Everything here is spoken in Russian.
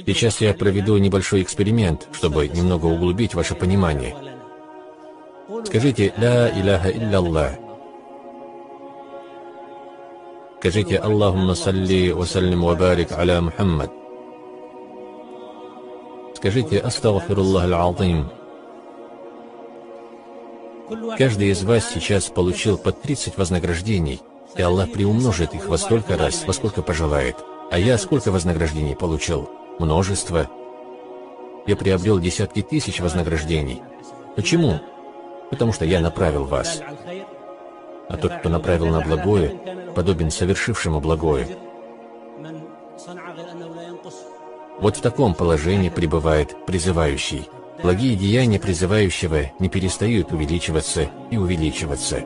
Сейчас я проведу небольшой эксперимент, чтобы немного углубить ваше понимание. Скажите «Ла иляха илля-Аллах». Скажите «Аллахумма салли ва саллим ва барик аля Мухаммад». Скажите «Астагфируллах аль-Азим». Каждый из вас сейчас получил по 30 вознаграждений, и Аллах приумножит их во столько раз, во сколько пожелает. А я сколько вознаграждений получил? Множество. Я приобрел десятки тысяч вознаграждений. Почему? Потому что я направил вас. А тот, кто направил на благое, подобен совершившему благое. Вот в таком положении пребывает призывающий. Благие деяния призывающего не перестают увеличиваться и увеличиваться.